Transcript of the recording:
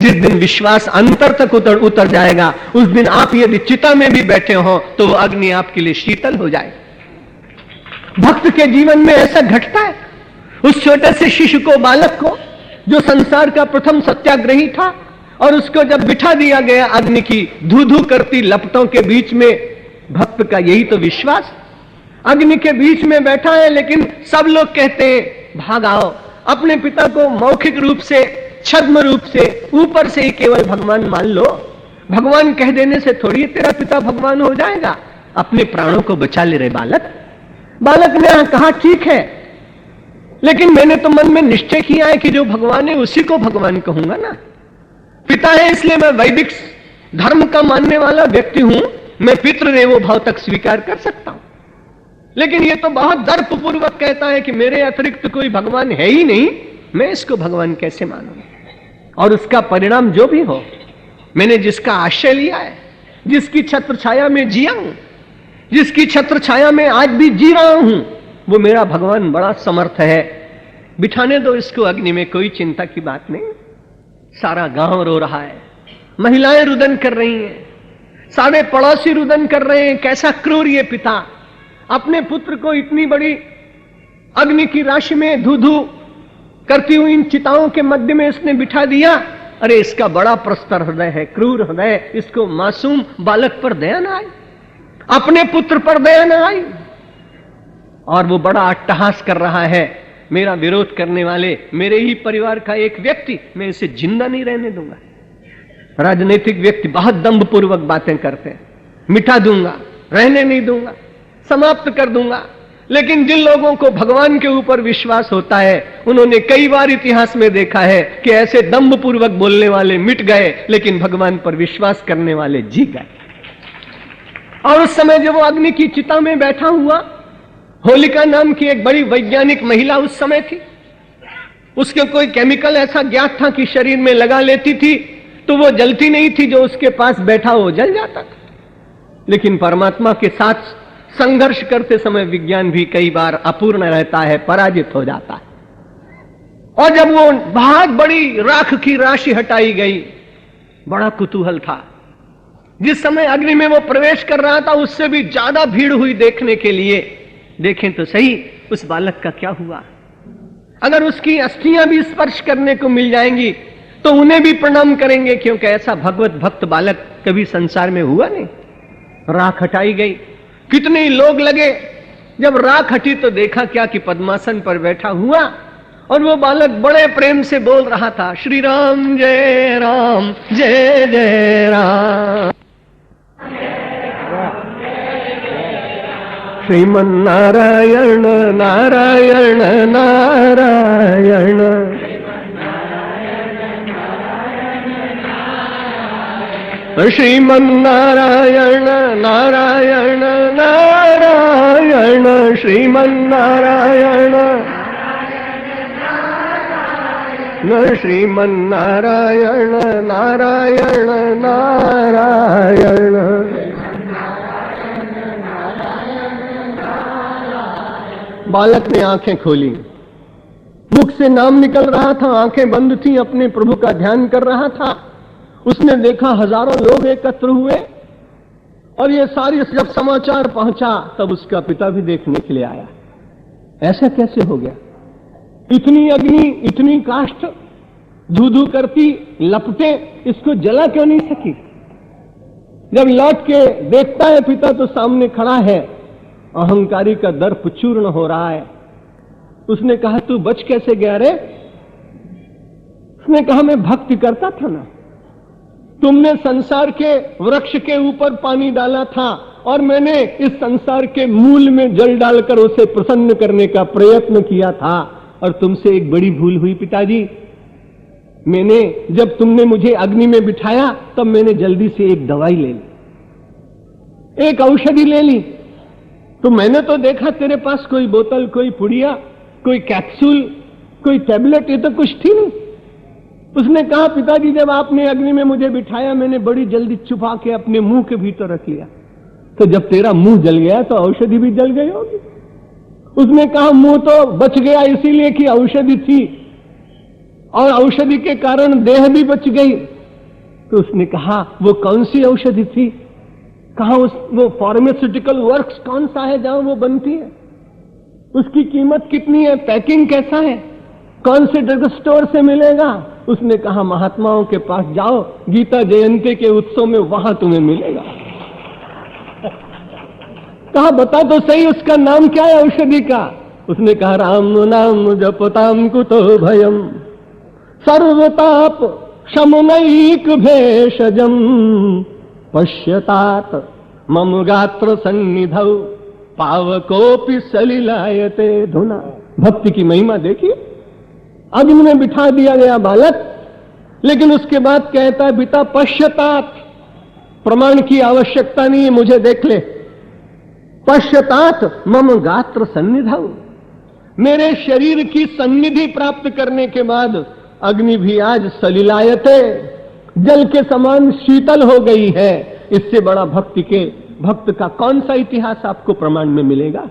जिस दिन विश्वास अंतर तक उतर जाएगा, उस दिन आप यदि चिता में भी बैठे हो तो वो अग्नि आपके लिए शीतल हो जाए। भक्त के जीवन में ऐसा घटता है। उस छोटे से शिशु को, बालक को, जो संसार का प्रथम सत्याग्रही था, और उसको जब बिठा दिया गया अग्नि की धू धू करती लपटों के बीच में, भक्त का यही तो विश्वास। अग्नि के बीच में बैठा है, लेकिन सब लोग कहते हैं भाग आओ। अपने पिता को मौखिक रूप से, छद्म रूप से, ऊपर से ही केवल भगवान मान लो। भगवान कह देने से थोड़ी तेरा पिता भगवान हो जाएगा। अपने प्राणों को बचा ले रहे बालक। बालक ने कहा ठीक है, लेकिन मैंने तो मन में निश्चय किया है कि जो भगवान है उसी को भगवान कहूंगा ना। पिता है इसलिए मैं वैदिक धर्म का मानने वाला व्यक्ति हूं, मैं पितृदेवो भव तक स्वीकार कर सकता हूं। लेकिन यह तो बहुत दर्पपूर्वक कहता है कि मेरे अतिरिक्त कोई भगवान है ही नहीं, मैं इसको भगवान कैसे मानूं। और उसका परिणाम जो भी हो, मैंने जिसका आश्रय लिया है, जिसकी छत्र छाया में जिया हूं, जिसकी छत्र छाया में आज भी जी रहा हूं, वो मेरा भगवान बड़ा समर्थ है। बिठाने दो इसको अग्नि में, कोई चिंता की बात नहीं। सारा गांव रो रहा है, महिलाएं रुदन कर रही हैं, सारे पड़ोसी रुदन कर रहे हैं। कैसा क्रूर ये पिता, अपने पुत्र को इतनी बड़ी अग्नि की राशि में धू धू करती हुई इन चिताओं के मध्य में इसने बिठा दिया। अरे इसका बड़ा प्रस्तर हृदय है, क्रूर हृदय। इसको मासूम बालक पर दया न आई, अपने पुत्र पर दया न आई, और वो बड़ा अट्टहास कर रहा है। मेरा विरोध करने वाले, मेरे ही परिवार का एक व्यक्ति, मैं इसे जिंदा नहीं रहने दूंगा। राजनीतिक व्यक्ति बहुत दंभपूर्वक बातें करते हैं, मिटा दूंगा, रहने नहीं दूंगा, समाप्त कर दूंगा। लेकिन जिन लोगों को भगवान के ऊपर विश्वास होता है, उन्होंने कई बार इतिहास में देखा है कि ऐसे दंभपूर्वक बोलने वाले मिट गए, लेकिन भगवान पर विश्वास करने वाले जी गए। और उस समय जब वो अग्नि की चिता में बैठा हुआ, होलिका नाम की एक बड़ी वैज्ञानिक महिला उस समय थी। उसके कोई केमिकल ऐसा ज्ञात था कि शरीर में लगा लेती थी तो वो जलती नहीं थी, जो उसके पास बैठा वो जल जाता था। लेकिन परमात्मा के साथ संघर्ष करते समय विज्ञान भी कई बार अपूर्ण रहता है, पराजित हो जाता है। और जब वो बहुत बड़ी राख की राशि हटाई गई, बड़ा कुतूहल था। जिस समय अग्नि में वो प्रवेश कर रहा था, उससे भी ज्यादा भीड़ हुई देखने के लिए। देखें तो सही उस बालक का क्या हुआ। अगर उसकी अस्थियां भी स्पर्श करने को मिल जाएंगी तो उन्हें भी प्रणाम करेंगे, क्योंकि ऐसा भगवत भक्त बालक कभी संसार में हुआ नहीं। राख हटाई गई, कितने लोग लगे। जब राख हटी तो देखा क्या कि पद्मासन पर बैठा हुआ, और वो बालक बड़े प्रेम से बोल रहा था, श्री राम जय राम, जय जय राम, श्रीमन नारायण नारायण नारायण, श्रीमन नारायण नारायण नारायण, श्रीमन नारायण श्रीमन नारायण नारायण नारायण। बालक ने आंखें खोली, मुख से नाम निकल रहा था, आंखें बंद थी, अपने प्रभु का ध्यान कर रहा था। उसने देखा हजारों लोग एकत्र हुए, और ये सारी जब समाचार पहुंचा तब उसका पिता भी देखने के लिए आया। ऐसा कैसे हो गया? इतनी अग्नि, इतनी काष्ठ, धू-धू करती लपटे, इसको जला क्यों नहीं सकी? जब लौट के देखता है पिता तो सामने खड़ा है, अहंकारी का दर्प चूर्ण हो रहा है। उसने कहा तू बच कैसे गया रे? उसने कहा मैं भक्ति करता था ना, तुमने संसार के वृक्ष के ऊपर पानी डाला था और मैंने इस संसार के मूल में जल डालकर उसे प्रसन्न करने का प्रयत्न किया था, और तुमसे एक बड़ी भूल हुई पिताजी। मैंने, जब तुमने मुझे अग्नि में बिठाया तब मैंने जल्दी से एक दवाई ले ली, एक औषधि ले ली। तो मैंने तो देखा तेरे पास कोई बोतल, कोई पुड़िया, कोई कैप्सूल, कोई टैबलेट, ये तो कुछ थी नहीं। उसने कहा पिताजी जब आपने अग्नि में मुझे बिठाया मैंने बड़ी जल्दी छुपा के अपने मुंह के भीतर रख लिया, तो जब तेरा मुंह जल गया तो औषधि भी जल गई होगी। उसने कहा मुंह तो बच गया इसीलिए कि औषधि थी, और औषधि के कारण देह भी बच गई। तो उसने कहा वो कौन सी औषधि थी, कहां वो फार्मास्यूटिकल वर्क्स कौन सा है जहां वो बनती है, उसकी कीमत कितनी है, पैकिंग कैसा है, कौन से ड्रग स्टोर से मिलेगा? उसने कहा महात्माओं के पास जाओ, गीता जयंती के उत्सव में वहां तुम्हें मिलेगा। कहा बता तो सही उसका नाम क्या है औषधि का? उसने कहा राम नाम जपताम कुतो भयम सर्वताप शमुनैक भेषजम पश्यतात मम गात्र सन्निधौ पावकोपि सलिलायते धुना। भक्ति की महिमा देखिए, अग्नि में बिठा दिया गया बालक, लेकिन उसके बाद कहता है पिता पश्यतात, प्रमाण की आवश्यकता नहीं है, मुझे देख ले। पश्यतात मम गात्र सन्निधौ, मेरे शरीर की सन्निधि प्राप्त करने के बाद अग्नि भी आज सलिलायते, जल के समान शीतल हो गई है। इससे बड़ा भक्त का कौन सा इतिहास आपको प्रमाण में मिलेगा?